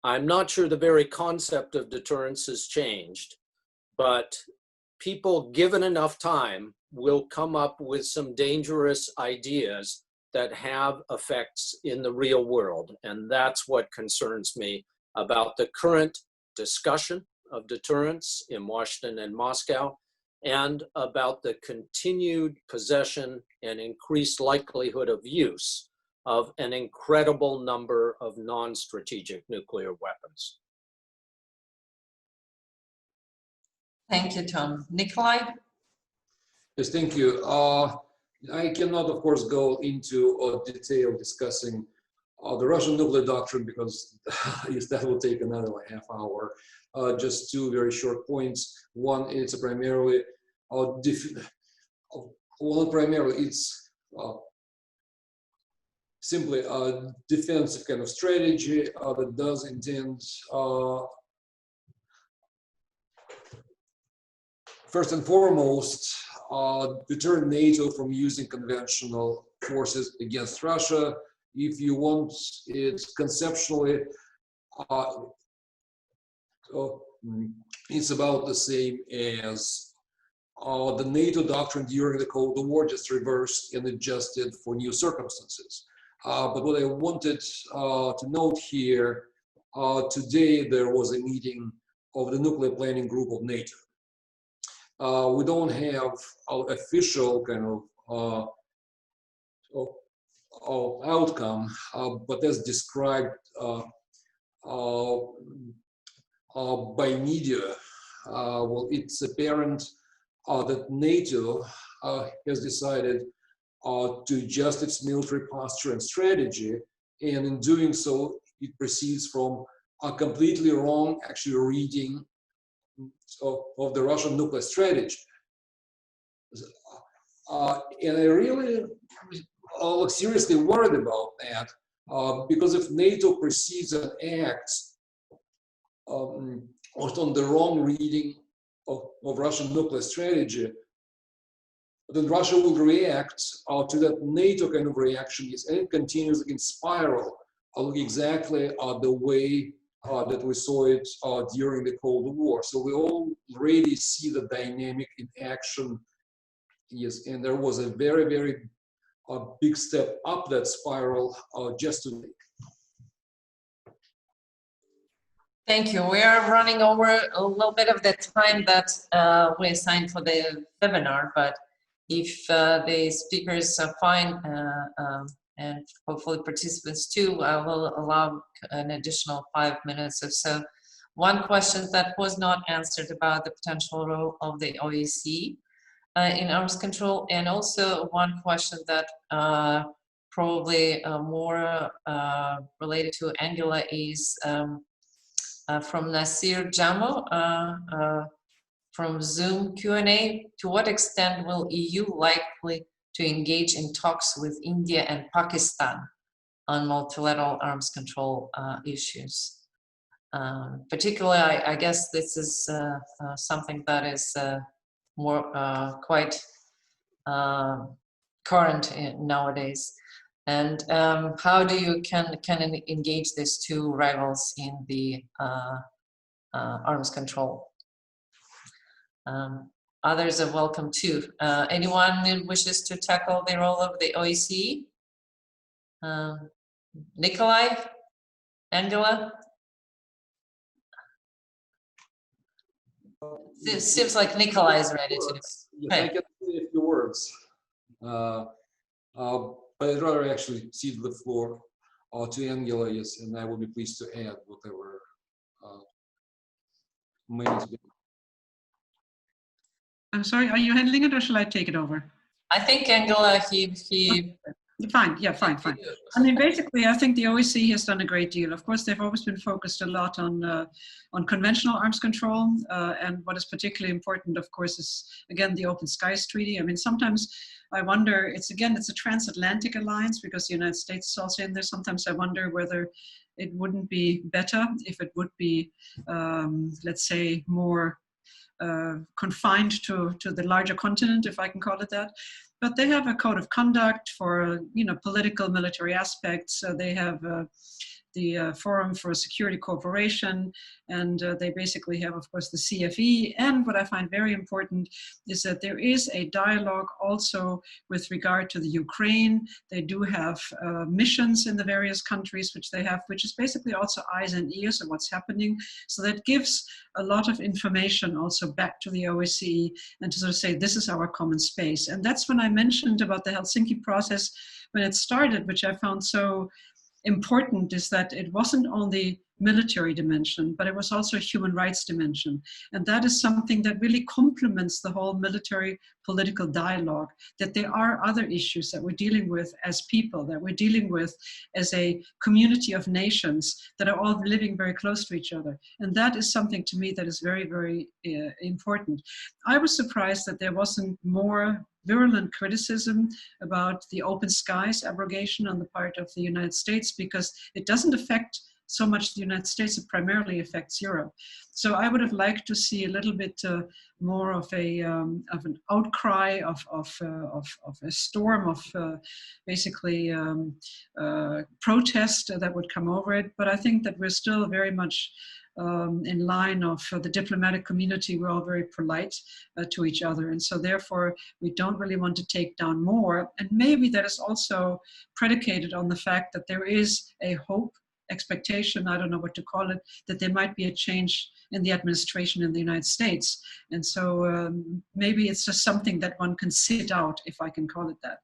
I'm not sure the very concept of deterrence has changed, but people, given enough time, will come up with some dangerous ideas that have effects in the real world. And that's what concerns me about the current discussion of deterrence in Washington and Moscow, and about the continued possession and increased likelihood of use of an incredible number of non-strategic nuclear weapons. Thank you, Tom. Nikolai? Yes, thank you. I cannot, of course, go into detail discussing the Russian nuclear doctrine, because yes, that will take another like half hour. Just two very short points. One, it's a primarily, it's simply a defensive kind of strategy that does intend, first and foremost, deter NATO from using conventional forces against Russia. If you want it conceptually, it's about the same as the NATO doctrine during the Cold War, just reversed and adjusted for new circumstances. But what I wanted to note here, today there was a meeting of the nuclear planning group of NATO. We don't have an official kind of outcome, but as described by media, well, it's apparent that NATO has decided to adjust its military posture and strategy, and in doing so, it proceeds from a completely wrong, actually, reading of the Russian nuclear strategy. And I really seriously worried about that, because if NATO perceives and acts on the wrong reading of Russian nuclear strategy, then Russia will react to that NATO kind of reaction, and it continues in spiral, exactly the way that we saw it during the Cold War. So we already see the dynamic in action. Yes, and there was a very, very big step up that spiral just to make. Thank you. We are running over a little bit of the time that we assigned for the webinar, but if the speakers are fine, and hopefully participants too, I will allow an additional 5 minutes or so. One question that was not answered about the potential role of the OEC in arms control, and also one question that probably more related to Angela is from Nasir Jamo from Zoom Q&A. To what extent will EU likely to engage in talks with India and Pakistan on multilateral arms control issues? Particularly, I guess this is something that is more quite current nowadays. And how do you can engage these two rivals in the arms control? Others are welcome too. Anyone who wishes to tackle the role of the OEC? Nikolai? Angela? It seems like Nikolai is ready to. Yes, I can say a few words. But I'd rather actually cede the floor to Angela, yes, and I will be pleased to add whatever may need to be. I'm sorry, are you handling it or shall I take it over? I think Angela, he Fine, yeah, fine. I mean, basically, I think the OEC has done a great deal. Of course, they've always been focused a lot on conventional arms control, and what is particularly important, of course, is, again, the Open Skies Treaty. I mean, sometimes I wonder, it's a transatlantic alliance because the United States is also in there. Sometimes I wonder whether it wouldn't be better if it would be, let's say, more confined to the larger continent, if I can call it that. But they have a code of conduct for, political military aspects. They have the Forum for Security Cooperation, and they basically have, of course, the CFE. And what I find very important is that there is a dialogue also with regard to the Ukraine. They do have missions in the various countries which they have, which is basically also eyes and ears of what's happening. So that gives a lot of information also back to the OSCE and to sort of say, this is our common space. And that's when I mentioned about the Helsinki process when it started, which I found so important, is that it wasn't only military dimension, but it was also a human rights dimension. And that is something that really complements the whole military political dialogue, that there are other issues that we're dealing with as people, that we're dealing with as a community of nations that are all living very close to each other. And that is something to me that is very, very important. I was surprised that there wasn't more virulent criticism about the open skies abrogation on the part of the United States, because it doesn't affect so much the United States, it primarily affects Europe. So I would have liked to see a little bit more of an outcry of a storm of basically protest that would come over it. But I think that we're still very much in line of the diplomatic community. We're all very polite to each other. And so therefore, we don't really want to take down more. And maybe that is also predicated on the fact that there is a hope, expectation, I don't know what to call it, that there might be a change in the administration in the United States. And so maybe it's just something that one can sit out, if I can call it that.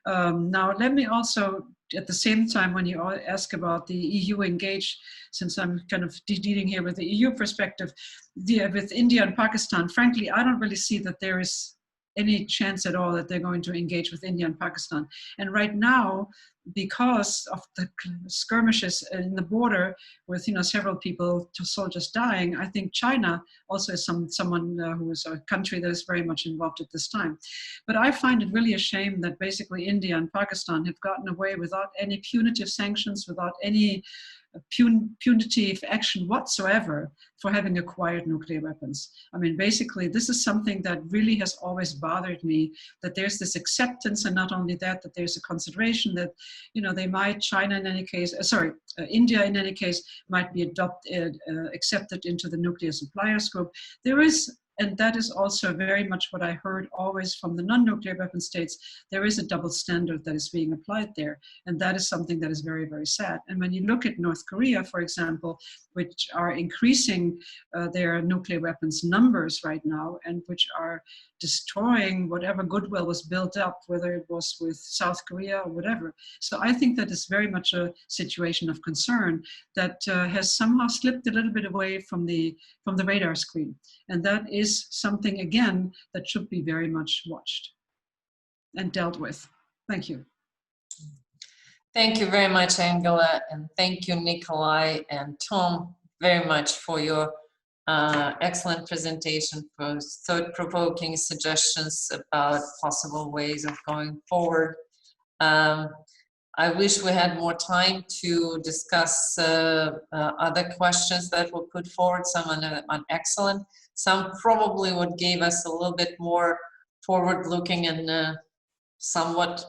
Now, let me also, at the same time, when you ask about the EU engage, since I'm kind of dealing here with the EU perspective, with India and Pakistan, frankly, I don't really see that there is any chance at all that they're going to engage with India and Pakistan. And right now, because of the skirmishes in the border with several people, soldiers dying, I think China also is someone who is a country that is very much involved at this time. But I find it really a shame that basically India and Pakistan have gotten away without any punitive sanctions, without any punitive action whatsoever for having acquired nuclear weapons. I mean, basically, this is something that really has always bothered me, that there's this acceptance, and not only that, that there's a consideration that, they might, China in any case, India in any case, might be accepted into the nuclear suppliers group. There is, and that is also very much what I heard always from the non-nuclear weapon states, there is a double standard that is being applied there. And that is something that is very, very sad. And when you look at North Korea, for example, which are increasing their nuclear weapons numbers right now, and which are destroying whatever goodwill was built up, whether it was with South Korea or whatever. So I think that is very much a situation of concern that has somehow slipped a little bit away from the radar screen. And that is something, again, that should be very much watched and dealt with. Thank you. Thank you very much, Angela, and thank you, Nikolai and Tom, very much for your excellent presentation, for thought-provoking suggestions about possible ways of going forward. I wish we had more time to discuss other questions that were put forward, some on excellent, some probably what gave us a little bit more forward-looking and somewhat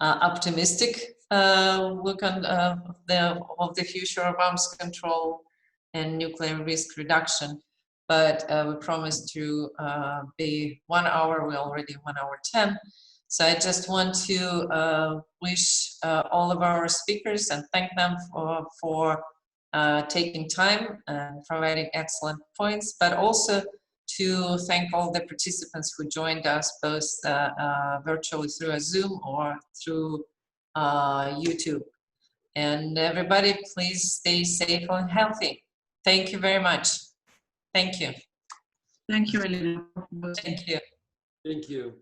optimistic look on the future of arms control and nuclear risk reduction. But we promised to be 1 hour. We're already 1 hour 10. So I just want to wish all of our speakers and thank them for taking time and providing excellent points, but also to thank all the participants who joined us both virtually through a Zoom or through YouTube. And everybody, please stay safe and healthy. Thank you very much. Thank you. Thank you, Elena. Thank you. Thank you.